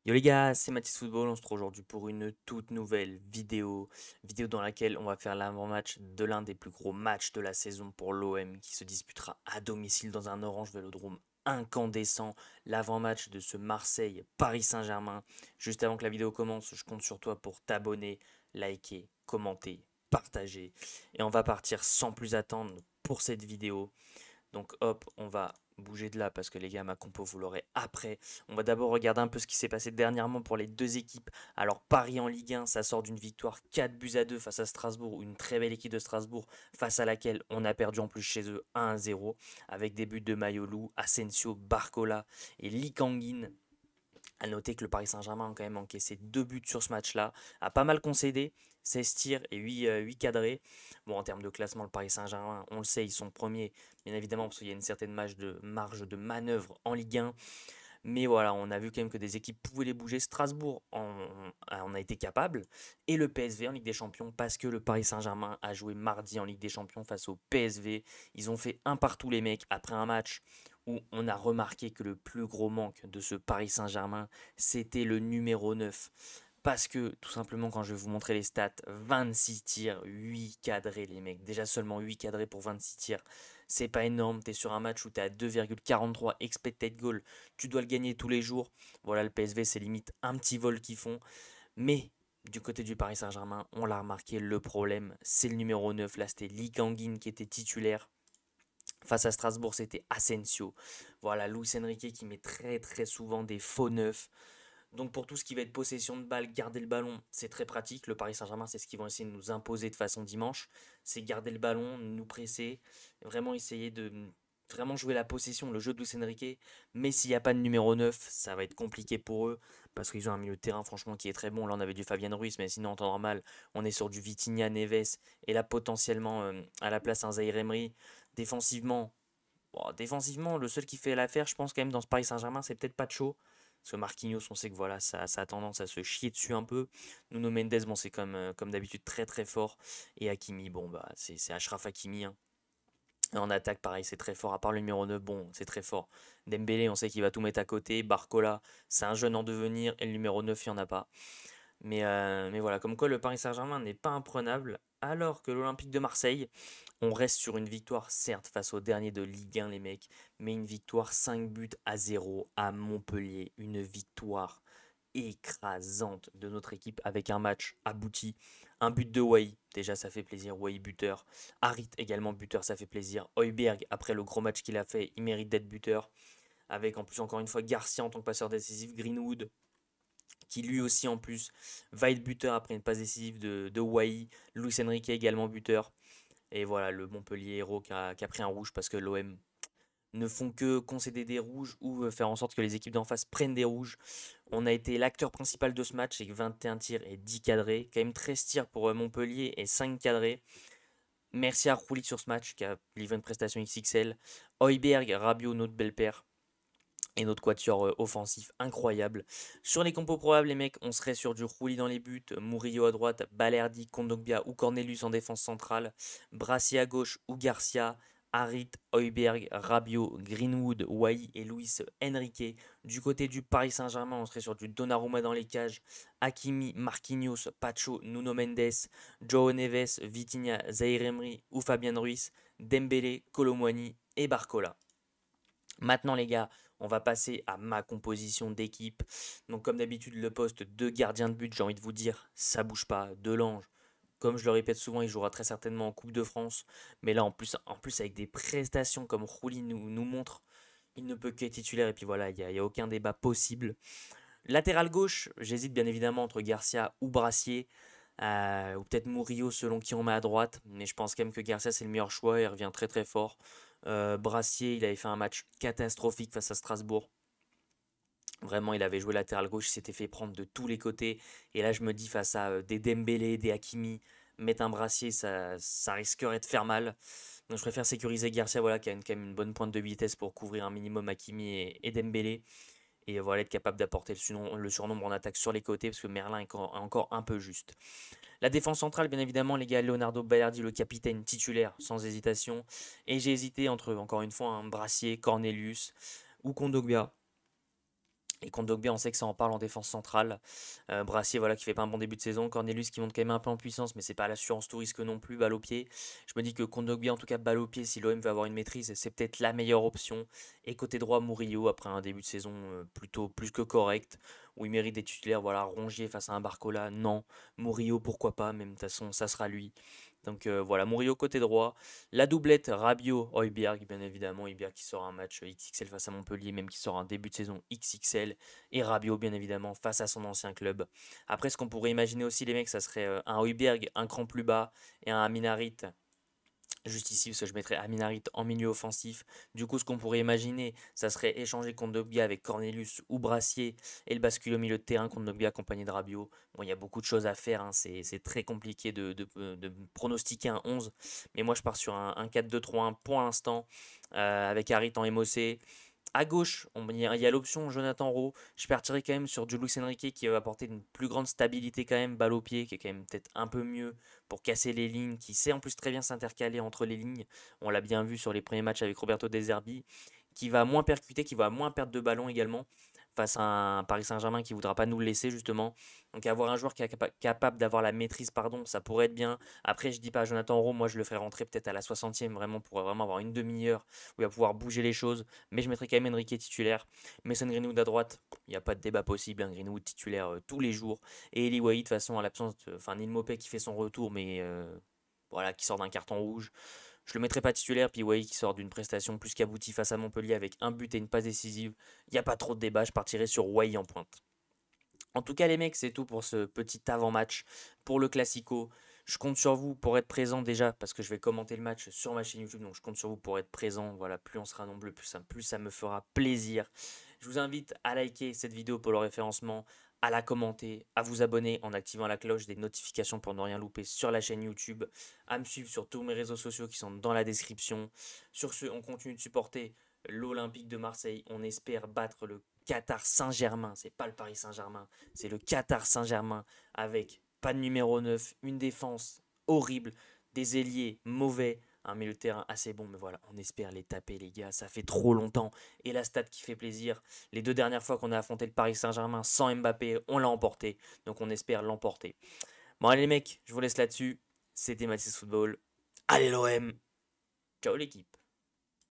Yo les gars, c'est Mathis Football, on se retrouve aujourd'hui pour une toute nouvelle vidéo dans laquelle on va faire l'avant-match de l'un des plus gros matchs de la saison pour l'OM qui se disputera à domicile dans un Orange Vélodrome incandescent, l'avant-match de ce Marseille-Paris Saint-Germain. Juste avant que la vidéo commence, je compte sur toi pour t'abonner, liker, commenter, partager et on va partir sans plus attendre pour cette vidéo. Donc hop, on va bouger de là parce que les gars, ma compo, vous l'aurez après. On va d'abord regarder un peu ce qui s'est passé dernièrement pour les deux équipes. Alors Paris en Ligue 1, ça sort d'une victoire 4-2 face à Strasbourg, une très belle équipe de Strasbourg face à laquelle on a perdu en plus chez eux 1-0 avec des buts de Mayolou, Asensio, Barcola et Likanguin. À noter que le Paris Saint-Germain a quand même encaissé 2 buts sur ce match-là, a pas mal concédé, 16 tirs et 8 cadrés. Bon, en termes de classement, le Paris Saint-Germain, on le sait, ils sont premiers, bien évidemment, parce qu'il y a une certaine marge de manœuvre en Ligue 1. Mais voilà, on a vu quand même que des équipes pouvaient les bouger. Strasbourg en a été capable. Et le PSV en Ligue des Champions, parce que le Paris Saint-Germain a joué mardi en Ligue des Champions face au PSV. Ils ont fait un partout les mecs après un match où on a remarqué que le plus gros manque de ce Paris Saint-Germain, c'était le numéro 9. Parce que, tout simplement, quand je vais vous montrer les stats, 26 tirs, 8 cadrés, les mecs. Déjà seulement 8 cadrés pour 26 tirs. C'est pas énorme. T'es sur un match où t'es à 2,43 expected goal. Tu dois le gagner tous les jours. Voilà, le PSV, c'est limite un petit vol qu'ils font. Mais du côté du Paris Saint-Germain, on l'a remarqué, le problème, c'est le numéro 9. Là, c'était Lee Kangin qui était titulaire. Face à Strasbourg, c'était Asensio. Voilà, Luis Enrique qui met très très souvent des faux neufs. Donc pour tout ce qui va être possession de balle, garder le ballon, c'est très pratique. Le Paris Saint-Germain, c'est ce qu'ils vont essayer de nous imposer de façon dimanche. C'est garder le ballon, nous presser, vraiment essayer de vraiment jouer la possession, le jeu de Luis Enrique. Mais s'il n'y a pas de numéro 9, ça va être compliqué pour eux parce qu'ils ont un milieu de terrain franchement qui est très bon. Là, on avait du Fabien Ruiz, mais sinon en temps normal, on est sur du Vitinha, Neves et là potentiellement à la place un Zaïre Emery. Défensivement, bon, défensivement, le seul qui fait l'affaire, je pense quand même dans ce Paris Saint-Germain, c'est peut-être Pacho. Parce que Marquinhos, on sait que voilà, ça a tendance à se chier dessus un peu. Nuno Mendes, bon, c'est comme d'habitude très très fort. Et Hakimi, bon, bah, c'est Achraf Hakimi, hein. Et en attaque, pareil, c'est très fort. À part le numéro 9, bon, c'est très fort. Dembélé, on sait qu'il va tout mettre à côté. Barcola, c'est un jeune en devenir. Et le numéro 9, il n'y en a pas. Mais voilà, comme quoi le Paris Saint-Germain n'est pas imprenable, alors que l'Olympique de Marseille, on reste sur une victoire, certes, face au dernier de Ligue 1, les mecs, mais une victoire 5 buts à 0 à Montpellier. Une victoire écrasante de notre équipe avec un match abouti. Un but de Wai, déjà ça fait plaisir, Wai buteur. Harit également buteur, ça fait plaisir. Højbjerg, après le gros match qu'il a fait, il mérite d'être buteur. Avec en plus encore une fois Garcia en tant que passeur décisif, Greenwood qui lui aussi en plus va être buteur après une passe décisive de Wai, Luis Enrique également buteur. Et voilà, le Montpellier héros qui a pris un rouge parce que l'OM ne font que concéder des rouges ou faire en sorte que les équipes d'en face prennent des rouges. On a été l'acteur principal de ce match avec 21 tirs et 10 cadrés. Quand même 13 tirs pour Montpellier et 5 cadrés. Merci à Roulik sur ce match qui a livré une prestation XXL. Højbjerg, Rabiot, notre belle paire et notre quatuor offensif incroyable. Sur les compos probables, les mecs, on serait sur du Rouli dans les buts, Murillo à droite, Balerdi, Kondogbia ou Cornelius en défense centrale, Brassi à gauche ou Garcia, Harit, Højbjerg, Rabiot, Greenwood, Wai et Luis Enrique. Du côté du Paris Saint-Germain, on serait sur du Donnarumma dans les cages, Hakimi, Marquinhos, Pacho, Nuno Mendes, Joao Neves, Vitinha, Zaire Emery ou Fabien Ruiz, Dembélé, Colomwani et Barcola. Maintenant les gars, on va passer à ma composition d'équipe. Donc comme d'habitude, le poste de gardien de but, j'ai envie de vous dire, ça bouge pas. Delange, comme je le répète souvent, il jouera très certainement en Coupe de France. Mais là, en plus avec des prestations comme Rouli nous montre, il ne peut qu'être titulaire. Et puis voilà, il y a aucun débat possible. Latéral gauche, j'hésite bien évidemment entre Garcia ou Brassier. Ou peut-être Murillo selon qui on met à droite. Mais je pense quand même que Garcia c'est le meilleur choix. Il revient très très fort. Brassier, il avait fait un match catastrophique face à Strasbourg. Vraiment, il avait joué latéral gauche, il s'était fait prendre de tous les côtés. Et là, je me dis, face à des Dembélé, des Hakimi, mettre un brassier, ça risquerait de faire mal. Donc, je préfère sécuriser Garcia, voilà, qui a quand même une bonne pointe de vitesse pour couvrir un minimum Hakimi et Dembélé. Et voilà, être capable d'apporter le surnombre en attaque sur les côtés, parce que Merlin est encore un peu juste. La défense centrale, bien évidemment, les gars, Leonardo Balerdi, le capitaine titulaire, sans hésitation. Et j'ai hésité entre, encore une fois, un Brassier, Cornelius ou Kondogbia. Et Kondogbia, on sait que ça en parle en défense centrale. Brassier, voilà, qui fait pas un bon début de saison. Cornelius qui monte quand même un peu en puissance, mais c'est pas l'assurance tout risque non plus, balle au pied. Je me dis que Kondogbia, en tout cas, balle au pied, si l'OM veut avoir une maîtrise, c'est peut-être la meilleure option. Et côté droit, Murillo, après un début de saison plutôt plus que correct, où il mérite des titulaires, voilà, Rongier face à un Barcola, non. Murillo, pourquoi pas, même de toute façon, ça sera lui. Donc voilà, Murillo côté droit. La doublette Rabiot-Højbjerg, bien évidemment. Højbjerg qui sort un match XXL face à Montpellier, même qui sort un début de saison XXL. Et Rabiot, bien évidemment, face à son ancien club. Après, ce qu'on pourrait imaginer aussi, les mecs, ça serait un Højbjerg un cran plus bas et un Aminarit juste ici, parce que je mettrais Aminarit en milieu offensif. Du coup, ce qu'on pourrait imaginer, ça serait échanger Kondogbia avec Cornelius ou Brassier et le basculer au milieu de terrain, Kondogbia accompagné de Rabiot. Bon, il y a beaucoup de choses à faire, hein, c'est très compliqué de pronostiquer un 11. Mais moi, je pars sur un 4-2-3-1 pour l'instant, avec Harit en MOC. À gauche, il y a l'option Jonathan Rowe. Je partirais quand même sur du Luis Enrique qui va apporter une plus grande stabilité quand même, balle au pied, qui est quand même peut-être un peu mieux pour casser les lignes, qui sait en plus très bien s'intercaler entre les lignes. On l'a bien vu sur les premiers matchs avec Roberto De Zerbi, qui va moins percuter, qui va moins perdre de ballon également, face à un Paris Saint-Germain qui ne voudra pas nous le laisser justement. Donc avoir un joueur qui est capable d'avoir la maîtrise, pardon, ça pourrait être bien. Après, je dis pas Jonathan Rowe, moi je le ferai rentrer peut-être à la 60e, vraiment pour vraiment avoir une demi-heure où il va pouvoir bouger les choses. Mais je mettrai quand même Enrique titulaire. Mason Greenwood à droite, il n'y a pas de débat possible. Hein, Greenwood titulaire tous les jours. Et Eli Wahi, de toute façon, à l'absence de. Enfin, Neil Maupay qui fait son retour, mais voilà, qui sort d'un carton rouge. Je le mettrai pas titulaire, puis Wahi qui sort d'une prestation plus qu'aboutie face à Montpellier avec un but et une passe décisive. Il n'y a pas trop de débat, je partirai sur Wahi en pointe. En tout cas, les mecs, c'est tout pour ce petit avant-match pour le Classico. Je compte sur vous pour être présent déjà parce que je vais commenter le match sur ma chaîne YouTube. Donc, je compte sur vous pour être présent. Voilà, plus on sera nombreux, plus ça me fera plaisir. Je vous invite à liker cette vidéo pour le référencement, à la commenter, à vous abonner en activant la cloche des notifications pour ne rien louper sur la chaîne YouTube, à me suivre sur tous mes réseaux sociaux qui sont dans la description. Sur ce, on continue de supporter l'Olympique de Marseille. On espère battre le Qatar Saint-Germain. C'est pas le Paris Saint-Germain, c'est le Qatar Saint-Germain avec pas de numéro 9, une défense horrible, des ailiers mauvais, un milieu de terrain assez bon, mais voilà, on espère les taper, les gars. Ça fait trop longtemps. Et la stat qui fait plaisir. Les deux dernières fois qu'on a affronté le Paris Saint-Germain sans Mbappé, on l'a emporté. Donc on espère l'emporter. Bon, allez, les mecs, je vous laisse là-dessus. C'était Mathis Football. Allez, l'OM. Ciao, l'équipe.